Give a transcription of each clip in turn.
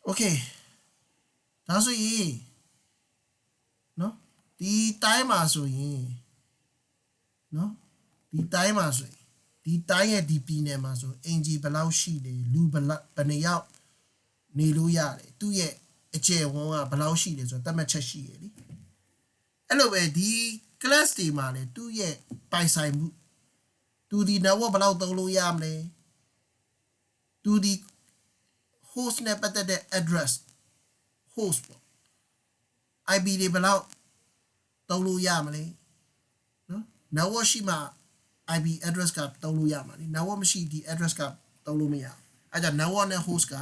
Okay ဒါဆိုရင်နော်ဒီတိုင်းမှာဆိုရင်နော်ဒီတိုင်းမှာဆိုရင်ဒီတိုင်းရဲ့ဒီပြည်နယ်မှာဆိုအင်ဂျီဘယ်လောက်ရှိတယ်လူဘယ်နှစ်ယောက်နေလို့ရတယ်သူ့ရဲ့အကျယ်ဝန်းကဘယ်လောက်ရှိတယ်ဆိုတော့တတ်မှတ်ချက်ရှိရလေအဲ့လိုပဲဒီ class တွေမှာလေသူ့ရဲ့ပိုင်ဆိုင်မှုသူဒီ network ဘယ်လောက်သုံးလို့ရမလဲသူဒီ host နဲ့ပတ်သက်တဲ့ address host ပေါ့ IP တွေဘယ်လောက်သုံးလို့ရမလဲနော် network ရှိမှ IP address ကသုံးလို့ရမှာလေ network မရှိဒီ address ကသုံးလို့မရဘူးအဲ့ကြောင့် network နဲ့ host က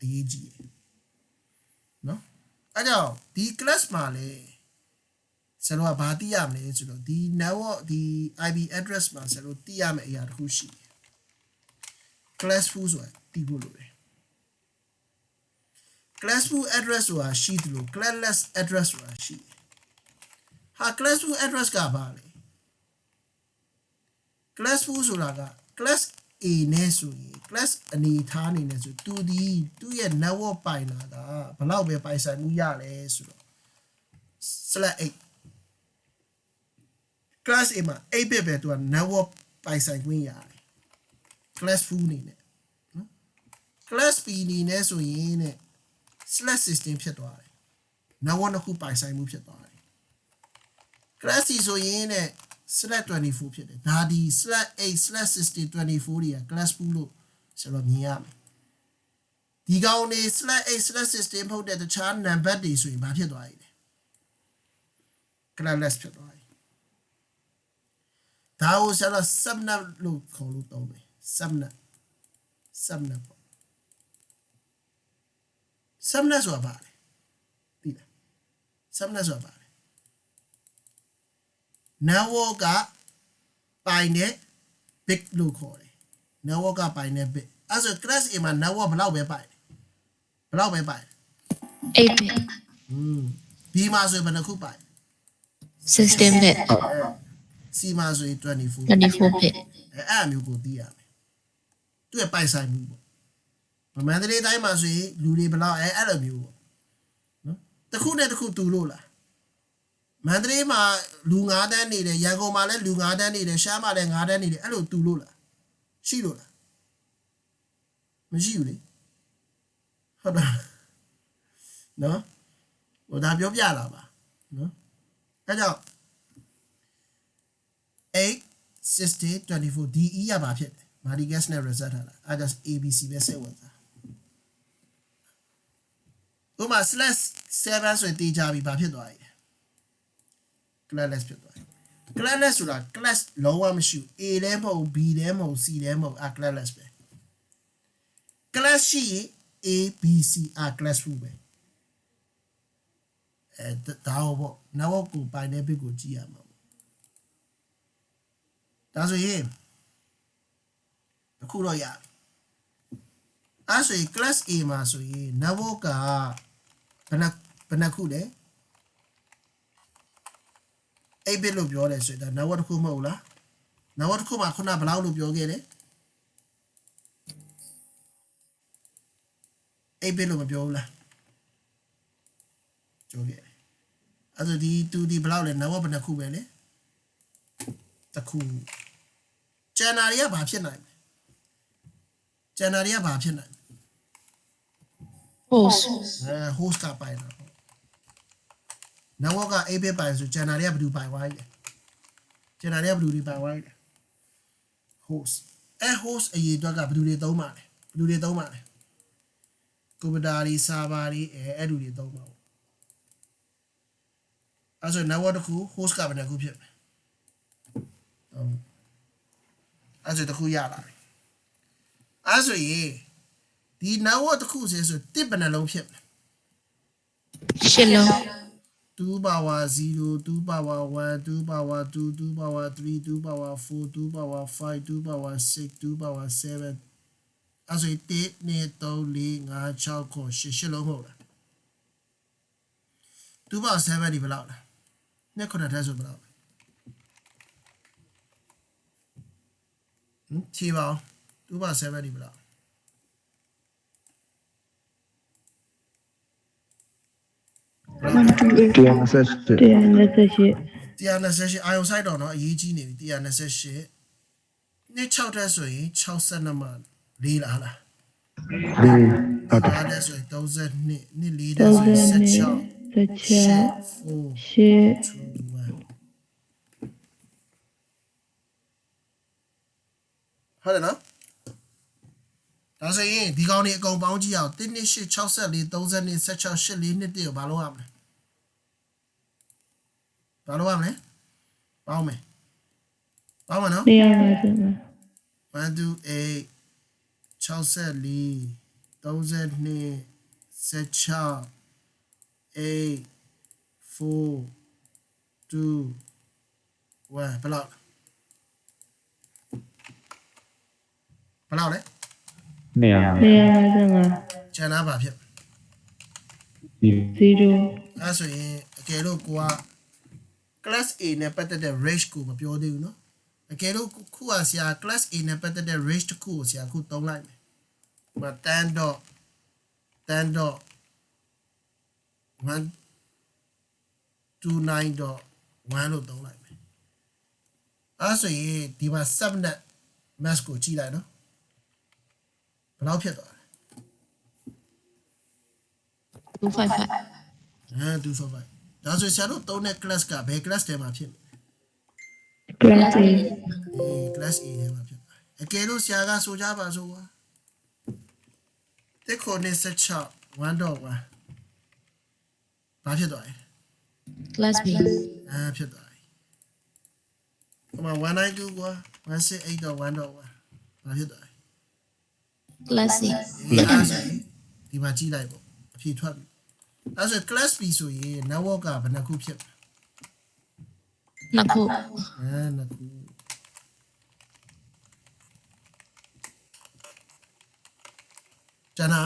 အရေးကြီးတယ်နော်အဲ့ကြောင့်ဒီ class မှာလေဆရာတို့ကဘာသိရမလဲဆိုတော့ဒီ network ဒီ IP address မှာဆရာတို့သိရမယ့်အရာတစ်ခုရှိတယ် classful ဆိုတာသိဖို့လိုတယ် classful address ဆိုတာရှိတယ်လို့ classless address ဆိုတာရှိတယ်ဟာ classful address ကဘာလဲ classful ဆိုတာက class A နဲ့ဆိုရင် class အနေထားအနေနဲ့ဆိုသူရဲ့ network ပိုင်တာကဘယ်လောက်ပဲပိုင်ဆိုင်မှုရလဲဆိုတော့ /8 class A မှာ8 bit ပဲသူက network ပိုင်ဆိုင်ခွင့်ရတယ် class full အနေနဲ့နော် class B အနေနဲ့ဆိုရင်တဲ့ /16 ဖြစ်သွားတယ် network တစ်ခုပိုင်ဆိုင်မှုဖြစ်သွားတယ် class C ဆိုရင်တဲ့ /24 ဖြစ်တယ်ဒါဒီ /8/16 24တွေက class full လို့ဆိုတော့မြင်ရမယ်ဒီကောင်နေ /8/16 ဖုတ်တဲ့တခြား number တွေဆိုရင်ဘာဖြစ်သွားလဲ classless ဖြစ်သွားတယ်ဒါကိုဆိုတော့ subnet လို့ခေါ်လို့သုံးတယ် subnet ပေါ့ subnet ဆိုတာဘာလဲသိလား subnet ဆိုတာဘာလဲ network ကပိုင်တဲ့ bit လို့ခေါ်တယ် network ကပိုင်တဲ့ bit အဲ့ဆို class A မှာ network ဘယ်လောက်ပဲပိုင်8 bit B မှာဆိုရင်ဘယ်နှခုပိုင်16 bit C မှာဆိုရင်24 bit အဲ့အမျိုးကိုသိရမယ်သူရဲ့ပိုင်ဆိုင်မှုပေါ့မန္တလေးတိုင်းမှာဆိုရင်လူတွေဘယ်လောက်အဲ့လိုမျိုးပေါ့နော်တစ်ခုနဲ့တစ်ခုတူလို့လားမန္တလေးမှာလူ9တန်းနေတယ်ရန်ကုန်မှာလည်းလူ9တန်းနေတယ်ရှမ်းမှာလည်း9တန်းနေတယ်အဲ့လိုတူလို့လားရှိလို့လားမရှိဘူးလေဟုတ်တာနော်ဟိုဒါပြောပြလာပါနော်အဲ့ကြောင့်8 60 24 DE ရပါဖြစ်တယ်မာဒီဂက်စ်နဲ့ result ထားတာအဲ့ဒါ ABC ပဲစိတ်ဝင်စားဥပမာ /7 ဆိုရင်တေးကြပြီဘာဖြစ်သွားလဲ classless ဖြစ်သွားတယ် classless ဆိုတာ class လုံးဝမရှိဘူး A လည်းမဟုတ် B လည်းမဟုတ် C လည်းမဟုတ်classless ပဲ class ရှိရင် A B C classful ပဲဒါပေါ့ network ကိုပိုင်တဲ့ bit ကိုကြည့်ရမှာပေါ့ဒါဆိုရင်အခုတော့ရအဲ့ဆိုရင် class A မှာဆိုရင် network ကဘယ်နှခုလဲ8 bit လို့ပြောတယ်ဆိုရင်ဒါ network တစ်ခုမဟုတ်လား network တစ်ခုမှာခုနဘယ်လောက်လို့ပြောခဲ့လဲ8 bit လို့မပြောဘူးလားပြောခဲ့တယ်အဲ့ဒါဒီဘယ်လောက်လဲ network ဘယ်နှခုပဲလဲတစ်ခုကျန်တာတွေကဘာဖြစ်နိုင်လဲကျန်တာတွေကဘာဖြစ်နိုင် host host ကပိုင်တာပေါ့ network က8 bit ပိုင်ဆိုကျန်တာတွေကဘယ်သူပိုင်သွားလဲကျန်တာတွေကဘယ်သူတွေပိုင်သွားလဲ host host အရေးအတွက်ကဘယ်သူတွေသုံးပါလဲကွန်ပျူတာတွေ server တွေအဲ့လူတွေသုံးပါပေါ့အဲ့ဆို network တစ်ခု host ကဘယ်နှခုဖြစ်လဲအဲ့ဆိုတစ်ခုရလာတယ်အဲ့ဆိုရင်ဒီ network တစ်ခုဆိုတစ်ဘယ်နှလုံးဖြစ်လဲ8 လုံး2 power 0 2 power 1 2 power 2 2 power 3 2 power 4 2 power 5 2 power 6 2 power 7အဲ့ဆို1 2 3 4 5 6 8လုံးဟုတ်လား2 power 7ဒီဘယ်လောက်လဲနှစ်ခုနဲ့ထပ်ဆိုဘယ်လောက်လဲဖြေပါဦး2 power 7ဒီဘယ်လောက် 128 128အာယုံဆိုင်တော့နော်အရေးကြီးနေပြီ128နှစ်6တက်ဆိုရင်62မှ4လားလား ဟုတ်တယ် အားတက်ဆိုရင်32နှစ်4တက်ဆိုရင်16 ဟုတ်တယ်နော်ဒါဆိုရင်ဒီကောင်တွေအကုန်ပေါင်းကြည့်အောင်1 2 8 64 32 16 84နှစ်တည်းကိုဘာလို့ရမလဲဘာလို့ရမလဲပေါင်းမယ်ပေါင်းမယ်နော် 150 1 2 8 64 32 16 8 4 2 1ဘယ်လောက်လဲ 155 ကျန်တာပါဖြစ် 0 အဲဆိုရင်အကယ်လို့ကိုက class A နဲ့ပတ်သက်တဲ့ range ကိုမပြောသေးဘူးเนาะအကယ်လို့ခုကဆရာ class A နဲ့ပတ်သက်တဲ့ range တစ်ခုကိုဆရာခုသုံးလိုက်မယ်ဟိုမှာ10 dot 1 29 dot 1လို့သုံးလိုက်မယ်အဲဆိုရင်ဒီမှာ subnet mask ကိုကြည့်လိုက်เนาะဘယ်လောက်ဖြစ်သွားလဲ 255 245ဒါဆိုဆရာတို့သုံးတဲ့ class ကဘယ် class ထဲမှာဖြစ်လဲ class A class A ထဲမှာဖြစ်ပါတယ်အကယ်လို့ဆရာကဆိုကြပါစို့ကွာတက်ခေါ်နေ16 1.1ဘာဖြစ်သွားလဲ class B ဖြစ်သွားပြီဟိုမှာ192ကွာ168.1.1ဘာဖြစ်သွားလဲ class C ဒီမှာကြည့်လိုက်ပေါ့အဖြေထွက်ပြီအဲဆို class B ဆိုရင် network ကဘယ်နှခုဖြစ်လဲ နှစ်ခု နှစ်ခုကျန်တာ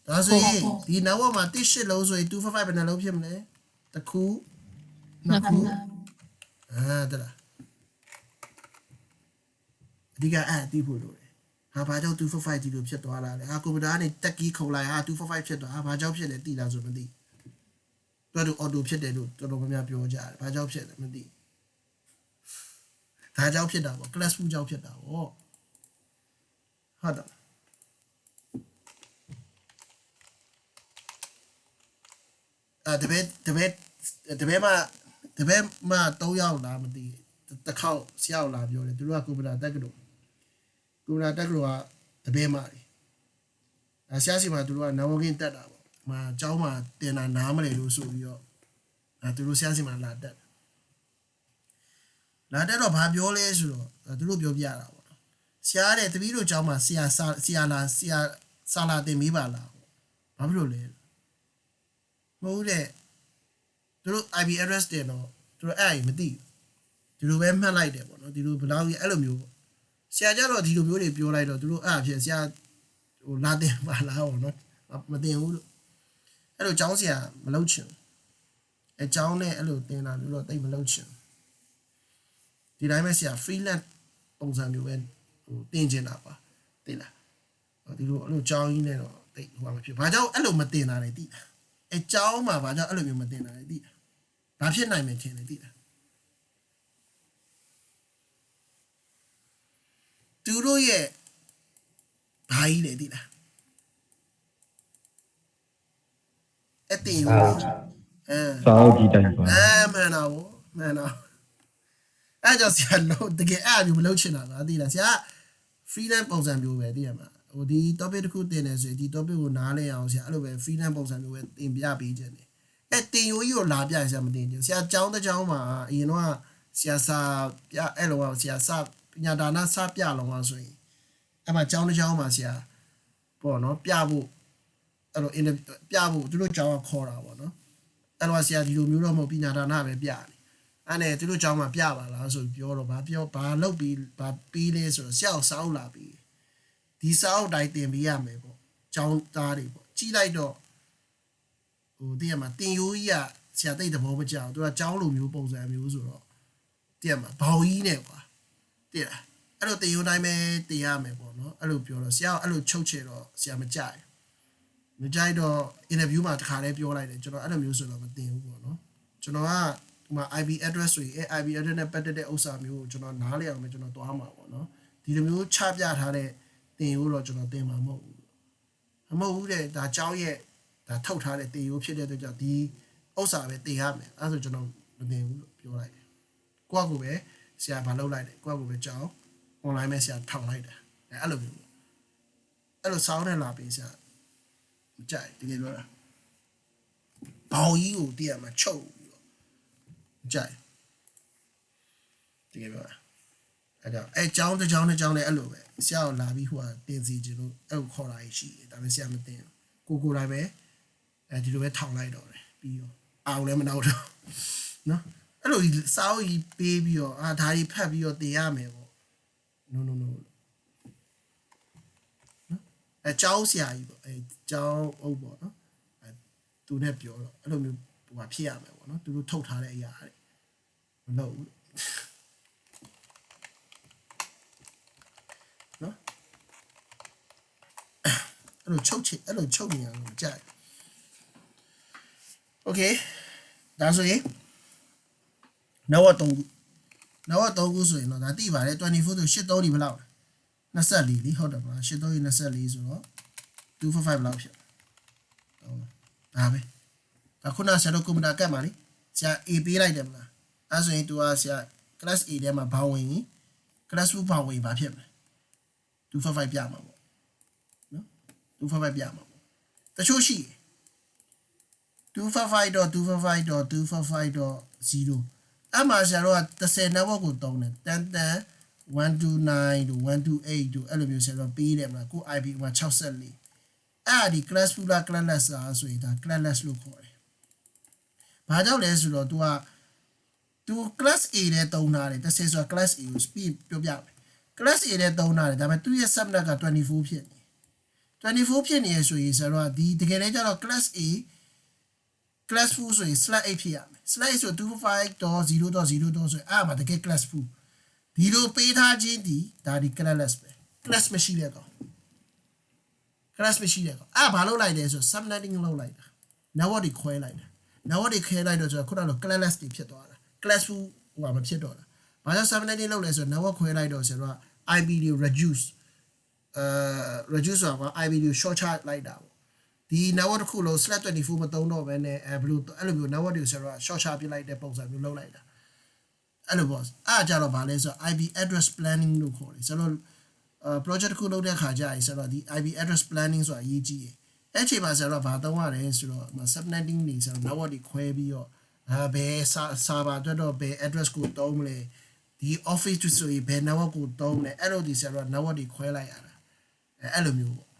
ဒါဆိုရင်ဒီ network မှာတစ်ရှစ်လုံးဆိုရင်255ဘယ်နှလုံးဖြစ်မလဲတစ်ခုနှစ်ခုတလားအဓိကအဲ့အတိဖို့လို့ဟာဘာကြောင့်255ဒီလိုဖြစ်သွားတာလဲဟာကွန်ပျူတာကနေတက်ကီးခုံလိုက်ဟာ255ဖြစ်သွားဟာဘာကြောင့်ဖြစ်လဲသိလားဆိုမသိတော်တော် auto ဖြစ်တယ်လို့တော်တော်များများပြောကြတယ်ဘာကြောင့်ဖြစ်လဲမသိဒါကြောင့်ဖြစ်တာပေါ့ class 2ကြောင့်ဖြစ်တာပေါ့ဟုတ်တယ်တပည့်မှာ3ယောက်လားမသိတစ်ခေါက်ဆရာလာပြောတယ်သူတို့ကကွန်ပျူတာတက်ကလို့ကွန်ပျူတာတက်ကလို့ကတပည့်မှာဆရာစီမှာသူတို့က networking တက်တာပေါ့မှာအเจ้าမှာတင်တာနားမလဲလို့ဆိုပြီးတော့သူတို့ဆရာစီမှာလာတက်တော့ဘာပြောလဲဆိုတော့သူတို့ပြောပြတာပေါ့နော်ဆရာတဲ့တပည့်တို့အเจ้าမှာဆရာစာလာတင်ပေးပါလားဘာဖြစ်လို့လဲမဟုတ်တဲ့သူတို့ IP address တင်တော့သူတို့အဲ့အရင်မသိဘူးဒီလိုပဲမှတ်လိုက်တယ်ပေါ့နော်ဒီလိုဘယ်လောက်ကြီးအဲ့လိုမျိုးပေါ့ဆရာကြတော့ဒီလိုမျိုးတွေပြောလိုက်တော့သူတို့အဲ့အဖြစ်ဆရာဟိုလာတင်ပါလားပေါ့နော်မတင်ဘူးလို့အဲ့လိုကျောင်းဆရာမလုပ်ချင်အဲကျောင်းနဲ့အဲ့လိုတင်တာမျိုးတော့တိတ်မလုပ်ချင်ဒီတိုင်းပဲဆရာ freelance ပုံစံမျိုးပဲဟိုတင်ချင်တာပါသိလားဒီလိုအဲ့လိုကျောင်းကြီးနဲ့တော့တိတ်ဟိုမှာမဖြစ်ဘာကြောင့်အဲ့လိုမတင်တာလဲသိလားအဲကျောင်းမှာဘာကြောင့်အဲ့လိုမျိုးမတင်တာလဲသိလားဘာဖြစ်နိုင်မယ်ထင်လဲသိလားသူတို့ရဲ့ဘာကြီးလဲသိလားအတင်ရောစာအုပ်ကြီးတိုင်းပါမှန်တော့အဲ့ကြောင့်ဆရာလို့တကယ်အဲ့အမျိုးမလုပ်ချင်တာပါသိလားဆရာ freelance ပုံစံမျိုးပဲသိရမှာဟိုဒီ topic တစ်ခုတင်နေဆိုရင်ဒီ topic ကိုနားလည်အောင်ဆရာအဲ့လိုပဲ freelance ပုံစံမျိုးပဲတင်ပြပေးခြင်းတယ်အဲ့တင်ရိုးကြီးကိုလာပြဆရာမတင်ချင်ဆရာကျောင်းတစ်ကျောင်းမှာအရင်တော့ဆရာစာပြအဲ့လိုဆရာစာပညာဒါနစာပြလုံးအောင်ဆိုရင်အဲ့မှာကျောင်းတစ်ကျောင်းမှာဆရာပေါ့နော်ပြဖို့အဲ့လိုပြဖို့သူတို့ကျောင်းကခေါ်တာပေါ့နော်အဲ့တော့ဆရာဒီလိုမျိုးတော့မဟုတ်ပညာဒါနပဲပြတယ်အဲ့နဲ့သူတို့ကျောင်းမှာပြပါလားဆိုပြောတော့ဘာလုပ်ပြီးဘာပြီးလဲဆိုတော့ဆရာကိုစာအုပ်လာပြီးဒီစာအုပ်တိုင်းတင်ပေးရမယ်ပေါ့ကျောင်းသားတွေပေါ့ကြည့်လိုက်တော့ဟိုတည့်ရမှာတင်ရိုးကြီးကဆရာတိတ်သဘောမကျအောင်သူကကျောင်းလိုမျိုးပုံစံမျိုးဆိုတော့တည့်ရမှာဘောင်ကြီးနဲ့ကွာတည့်လားအဲ့လိုတင်ရိုးတိုင်းပဲတင်ရမယ်ပေါ့နော်အဲ့လိုပြောတော့ဆရာကအဲ့လိုချုပ်ချယ်တော့ဆရာမကြိုက် မကြိုက်တော့ interview မှာတခါလဲပြောလိုက်တယ်ကျွန်တော်အဲ့လိုမျိုးဆိုတော့မတင်ဘူးပေါ့နော်ကျွန်တော်ကဒီမှာ IP address ဆိုရင် IP address နဲ့ပတ်သက်တဲ့ဥစ္စာမျိုးကိုကျွန်တော်နားလည်အောင်ပဲကျွန်တော်သွားမှာပေါ့နော်ဒီလိုမျိုးချပြထားတဲ့တင်ရိုးတော့ကျွန်တော်တင်မှာမဟုတ်ဘူးမဟုတ်ဘူးတဲ့ဒါကြောင်းရဲ့ဒါထုတ်ထားတဲ့တင်ရိုးဖြစ်တဲ့အတွက်ကြောင့်ဒီဥစ္စာပဲတင်ရမယ်အဲ့ဆိုကျွန်တော်မတင်ဘူးလို့ပြောလိုက်တယ်ကိုယ့်အကူပဲဆရာဘာလုပ်လိုက်တယ်ကိုယ့်အကူပဲကြောင်း online ပဲဆရာထောင်လိုက်တယ်အဲ့လိုမျိုးအဲ့လိုစောင်းနေလာပြီဆရာမကြိုက်တကယ်ပြောတာဘောင်ကြီးကိုတည့်ရမှာချုပ်ပြီးတော့မကြိုက်တကယ်ပြောတာအဲ့ကြောင့်အဲ့ကြောင်းတစ်ကြောင်းတစ်ကြောင်းလည်းအဲ့လိုပဲဆရာကိုလာပြီးဟိုကတင်စီခြင်းလို့အဲ့ကိုခေါ်လာရှိတယ်ဒါပေမဲ့ဆရာမတင်ဘူးကိုတိုင်းပဲဒီလိုပဲထောင်လိုက်တော့တယ်ပြီးတော့အောင်လည်းမနောက်တော့နော်အဲ့လိုစာအုပ်ကြီးပေးပြီးတော့ဒါကြီးဖတ်ပြီးတော့တင်ရမယ်ပေါ့ no နော်အเจ้าဆရာကြီးပေါ့เจ้าအုပ်ပေါ့နော်သူနဲ့ပြောတော့အဲ့လိုမျိုးဟိုဟာဖြစ်ရမယ်ပေါ့နော်သူတို့ထုတ်ထားတဲ့အရာတွေမလုပ်ဘူးနော်အဲ့လိုချုပ်နေရအောင်ကြိုက်โอเคဒါဆိုရင်နောက်တော့ခုဆိုရင်တော့ဒါတိပါတယ်24ဆို83ဒီဘယ်လောက်လဲ24လीဟုတ်တယ်မလား83 24ဆိုတော့245ဘယ်လောက်ဖြစ်ဒါပဲအခုနဆရာတို့ကွန်ပျူတာကတ်မှာလေဆရာ A ပေးလိုက်တယ်မလားအဲဆိုရင် तू ကဆရာ class A ထဲမှာဘောင်းဝင်ရင် class 2ဘောင်းဝင်ဘာဖြစ်မလဲ245ပြမှာပေါ့နော်245ပြမှာပေါ့တချို့ရှိ255.255.255.0အမှဆရာတို့က30 network ကိုတုံးတယ်တန်129တို့128တို့အဲ့လိုမျိုးဆရာတို့ပေးတယ်မလားကို IP မှာ64အဲ့ဒီ class full classless ဆိုရင်ဒါ classless လို့ခေါ်တယ်။ဘာကြောင့်လဲဆိုတော့ तू class A နဲ့တုံးထားတယ်30ဆိုတာ class A ကို speed ပြောပြမယ်။ class A နဲ့တုံးထားတယ်ဒါပေမဲ့သူ့ရဲ့ subnet က24ဖြစ်နေ24ဖြစ်နေရဆိုရင်ဆရာတို့ကဒီတကယ်လည်းကျတော့ class A class full ဆိုရင် /8 ဖြစ်ရမယ်။ /8 ဆို 255.0.0 ဆိုရင်အဲ့မှာတကယ် class fullဒီလိုပေးထားခြင်းဒီဒါဒီ classless ပဲ class မရှိတဲ့ကောင် class မရှိတဲ့ကောင်အဲ့ဘာလုပ်လိုက်လဲဆို subnetting လုပ်လိုက်တာ network တွေခွဲလိုက်တာ network တွေခွဲလိုက်တော့ဆိုတော့ခုနက classless တွေဖြစ်သွားတာ class full ဟိုမဖြစ်တော့တာဘာကြောင့် subnetting လုပ်လဲဆိုတော့ network ခွဲလိုက်တော့ဆိုတော့ IP တွေ reduce reduce ဆိုတာက IP တွေ short charge လိုက်တာပေါ့ဒီ network တစ်ခုလုံး /24 မသုံးတော့ဘဲနဲ့ဘယ်လိုအဲ့လိုမျိုး network တွေဆိုတော့ short charge ပြလိုက်တဲ့ပုံစံမျိုးလုပ်လိုက်တာအဲ့လိုပေါ့အားကြတော့ဗာလဲဆိုတော့ IP address planning လို့ခေါ်တယ်ဆိုတော့project တစ်ခုလုပ်တဲ့ခါကျရင်ဆိုတော့ဒီ IP address planning ဆိုတာအရေးကြီးတယ်အဲ့ချိန်မှာဆိုတော့ဗာသုံးရတယ်ဆိုတော့ subnetting တွေဆိုတော့ network တွေခွဲပြီးတော့ဘယ် server အတွက်တော့ဘယ် address ကိုသုံးမလဲဒီ office ဆိုရင်ဘယ် network ကိုသုံးလဲအဲ့လိုဒီဆိုတော့ network တွေခွဲလိုက်ရတာအဲ့လိုမျိုးပေါ့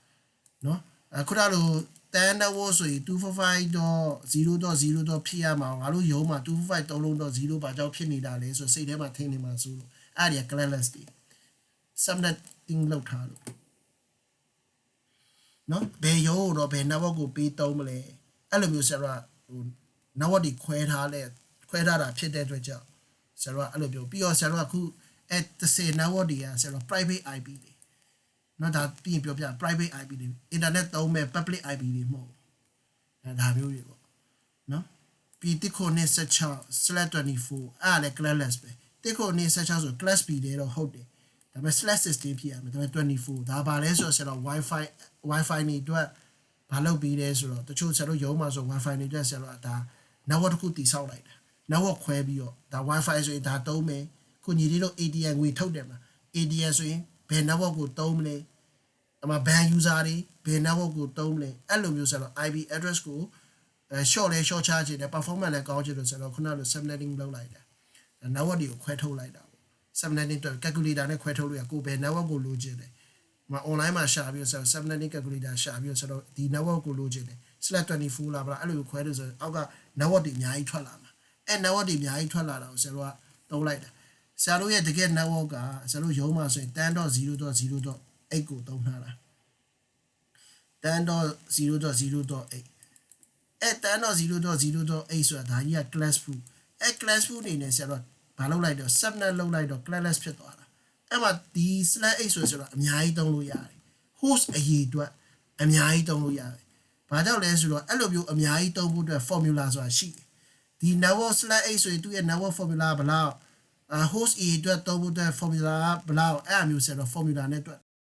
နော်ခုနလိုတန် network ဆိုရင် 255.0.0 ဖြစ်ရမှာငါတို့ရုံးမှာ255.3.0ဘာကြောင့်ဖြစ်နေတာလဲဆိုစိတ်ထဲမှာထင်နေမှာဆိုလို့အဲ့ဒီ classless တွေ subnetting လောက်ထားလို့နော်ဘယ်ရုံးတော့ဘယ် network ကိုပေးသုံးမလဲအဲ့လိုမျိုးဆရာဟို network တွေခွဲထားတာဖြစ်တဲ့အတွက်ကြောင့်ဆရာအဲ့လိုပြောပြီးတော့ဆရာအခုအဲ့30 network တွေကဆရာ private IP တွေနော်ဒါပြီးရင်ပြောပြ private IP တွေ internet သုံးမဲ့ public IP တွေမဟုတ်ဒါမျိုးတွေပေါ့နော်ပြီး196/24အဲ့လည်း classless ပဲ196ဆို class B တွေတော့ဟုတ်တယ်ဒါပေမဲ့ /16 ဖြစ်ရမယ်ဒါပေမဲ့24ဒါပါလဲဆိုတော့ဆရာ wifi နေအတွက်ဘာလုပ်ပြီးလဲဆိုတော့တချို့ဆရာတို့ရုံးမှာဆို wifi နေအတွက်ဆရာတို့ဒါ network တစ်ခုတည်ဆောက်လိုက်တာ network ခွဲပြီးတော့ဒါ wifi ဆိုရင်ဒါသုံးမယ်ခုညီလေးတို့ ATM ငွေထုတ်တယ်မှာ ATM ဆိုရင်ဘယ် network ကိုသုံးမလဲအမ ban user တွေဘယ် network ကိုသုံးမလဲအဲ့လိုမျိုးဆိုတော့ IP address ကိုshort charge ချင်တယ် performance လည်းကောင်းချင်လို့ဆိုတော့ခုနလို subnetting လုပ်လိုက်တာ network တွေကိုခွဲထုတ်လိုက်တာပေါ့ subnetting တော့ calculator နဲ့ခွဲထုတ်လို့ရကိုဘယ် network ကိုလိုချင်တယ်မ online မှာရှာပြီးဆိုတော့ subnetting calculator ရှာပြီးဆိုတော့ဒီ network ကိုလိုချင်တယ် /24 လာပါလားအဲ့လိုခွဲလို့ဆိုအောက်က network တွေအများကြီးထွက်လာမှာအဲ့ network တွေအများကြီးထွက်လာတာကိုဆရာတို့ကသုံးလိုက်တာဆရာတို့ရဲ့တကယ် network ကဆရာတို့ရုံးမှာဆိုရင် 10.0.0.8 ကိုသုံးထားတာ10.0.0.8 အဲ့ 10.0.0.8 ဆိုတာဒါကြီးက class full အဲ့ class full နေနဲ့ဆရာတို့ဘာလုပ်လိုက်တော့ subnet လုပ်လိုက်တော့ classless ဖြစ်သွားတာအဲ့မှာဒီ /8 ဆိုတော့အများကြီးသုံးလို့ရတယ် host အရေးအတွက်အများကြီးသုံးလို့ရတယ် ဘာကြောင့်လဲဆိုတော့အဲ့လိုမျိုးအများကြီးသုံးဖို့အတွက် formula ဆိုတာရှိတယ်ဒီ network/8 ဆိုရင်သူ့ရဲ့ network formula ဘယ်လောက်host A အတွက်သုံးဖို့အတွက် formula ဘယ်လောက်အဲ့အမျိုးဆက်တော့ formula နဲ့တွက်